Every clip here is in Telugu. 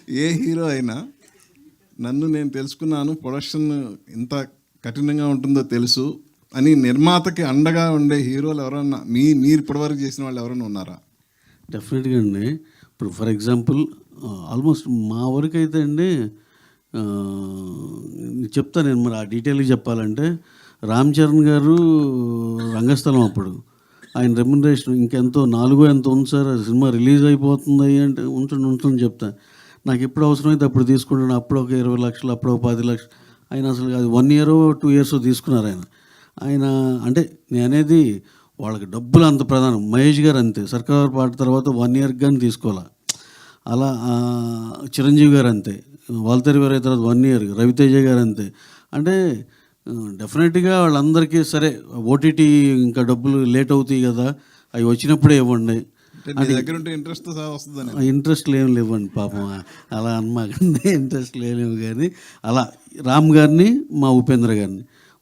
ఏ హీరో అయినా నన్ను నేను తెలుసుకున్నాను, ప్రొడక్షన్ ఇంత కఠినంగా ఉంటుందో తెలుసు అని నిర్మాతకి అండగా ఉండే హీరోలు ఎవరన్నా మీరు ఇప్పటివరకు చేసిన వాళ్ళు ఎవరైనా ఉన్నారా? డెఫినెట్గా అండి. ఇప్పుడు ఫర్ ఎగ్జాంపుల్ ఆల్మోస్ట్ మా వరకు అయితే అండి చెప్తాను నేను, మరి ఆ డీటెయిల్గా చెప్పాలంటే రామ్ చరణ్ గారు రంగస్థలం అప్పుడు ఆయన రెమ్యునరేషన్ ఇంకెంతో 4 ఎంతో ఉంది సార్, సినిమా రిలీజ్ అయిపోతుంది అంటే ఉంచండి చెప్తా. నాకు ఎప్పుడు అవసరమైతే అప్పుడు తీసుకుంటాను. అప్పుడు ఒక 20 లక్షలు, అప్పుడు ఒక 10 లక్షలు. ఆయన అసలు అది 1 year 2 years తీసుకున్నారు ఆయన. అంటే నేను అనేది వాళ్ళకి డబ్బులు అంత ప్రధానం. మహేష్ గారు అంతే, సర్కార్ పాట తర్వాత 1 year కానీ తీసుకోవాలా. అలా చిరంజీవి గారు అంతే, వాల్తేరు వీరయ్య తర్వాత 1 year, రవితేజ గారు అంతే. అంటే డెఫినెట్గా వాళ్ళందరికీ సరే ఓటీటీ ఇంకా డబ్బులు లేట్ అవుతాయి కదా, అవి వచ్చినప్పుడే ఇవ్వండి. ఇంట్రెస్ట్ లేవు లేవండి పాపం, అలా అనమాకండి. ఇంట్రెస్ట్ లేవు కానీ అలా రామ్ గారిని, మా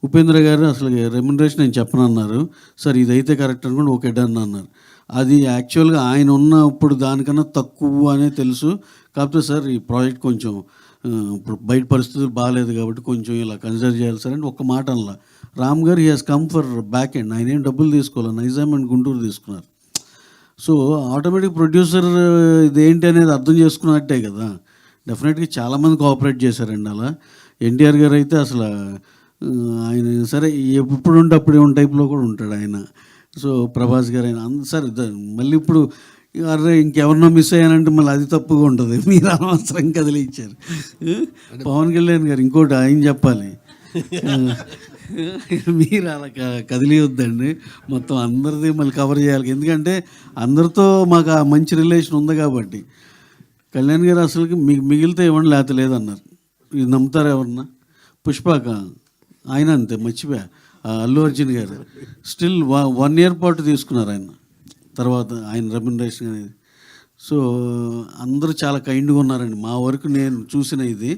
ఉపేంద్ర గారు అసలు రెమ్యునరేషన్ నేను చెప్పనన్నారు. సార్ ఇదైతే కరెక్ట్ అనుకోండి, ఓకే డన్ అన్నారు. అది యాక్చువల్గా ఆయన ఉన్నప్పుడు దానికన్నా తక్కువ అనే తెలుసు. కాకపోతే సార్ ఈ ప్రాజెక్ట్ కొంచెం ఇప్పుడు బయట పరిస్థితులు బాగాలేదు కాబట్టి కొంచెం ఇలా కన్సిడర్ చేయాలి సార్ అంటే ఒక్క మాట అనలా. రామ్ గారు he has come for back end. ఆయన ఏం డబ్బులు తీసుకోవాలి, నైజాం అండ్ గుంటూరు తీసుకున్నారు. సో ఆటోమేటిక్ ప్రొడ్యూసర్ ఇదేంటి అనేది అర్థం చేసుకున్నట్టే కదా. డెఫినెట్గా చాలామంది కోఆపరేట్ చేశారండి అలా. ఎన్టీఆర్ గారు అయితే అసలు ఆయన సరే ఎప్పుడు ఉంటే అప్పుడే ఉన్న టైప్లో కూడా ఉంటాడు ఆయన. సో ప్రభాస్ గారు ఆయన సరే మళ్ళీ ఇప్పుడు అరే ఇంకెవరినో మిస్ అయ్యానంటే మళ్ళీ అది తప్పుగా ఉంటుంది. మీరు అనవసరం కదిలిచ్చారు. పవన్ కళ్యాణ్ గారు ఇంకోటి ఆయన చెప్పాలి, మీరు అలా కదిలియొద్దండి, మొత్తం అందరిది మళ్ళీ కవర్ చేయాలి. ఎందుకంటే అందరితో మాకు ఆ మంచి రిలేషన్ ఉంది కాబట్టి. కళ్యాణ్ గారు అసలుకి మీకు మిగిలితే ఇవ్వండి లేకపోతే లేదన్నారు. ఇది నమ్ముతారు ఎవరన్నా? పుష్పక ఆయన అంతే, మర్చిపోయా. అల్లు అర్జున్ గారు స్టిల్ 1 year పాటు తీసుకున్నారు ఆయన తర్వాత ఆయన రెమ్యునరేషన్ అనేది. సో అందరూ చాలా కైండ్గా ఉన్నారండి మా వరకు నేను చూసిన ఇది.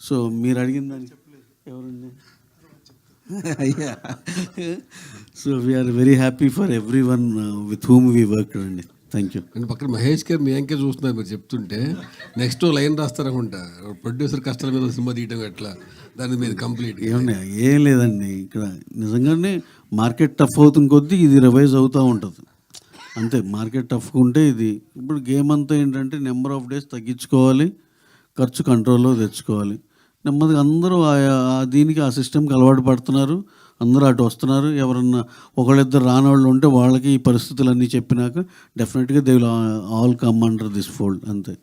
సో మీరు అడిగిన దాన్ని చెప్పలేదు ఎవరండి అయ్యా. So we are very happy for every one with whom we work అండి. Thank you. అండ్ పక్కన మహేష్ గారు మీ అంకే చూస్తున్నారు, మీరు చెప్తుంటే నెక్స్ట్ లైన్ రాస్తారనుకుంటా, ప్రొడ్యూసర్ కష్టాల మీద సినిమా తీయటం ఎట్లా, దాని మీద కంప్లీట్ ఏమన్నా ఏం లేదండి. ఇక్కడ నిజంగానే మార్కెట్ టఫ్ అవుతుంది కొద్దీ ఇది రివైజ్ అవుతూ ఉంటుంది అంతే. మార్కెట్ టఫ్గా ఉంటే ఇది ఇప్పుడు గేమ్ అంతా ఏంటంటే నెంబర్ ఆఫ్ డేస్ తగ్గించుకోవాలి, ఖర్చు కంట్రోల్లో తెచ్చుకోవాలి. నెమ్మదిగా అందరూ దీనికి ఆ సిస్టమ్కి అలవాటు పడుతున్నారు, అందరూ అటు వస్తున్నారు. ఎవరన్నా ఒకళ్ళిద్దరు రానవాళ్ళు ఉంటే వాళ్ళకి ఈ పరిస్థితులన్నీ చెప్పినాక డెఫినెట్గా they will all come under this fold అంతే.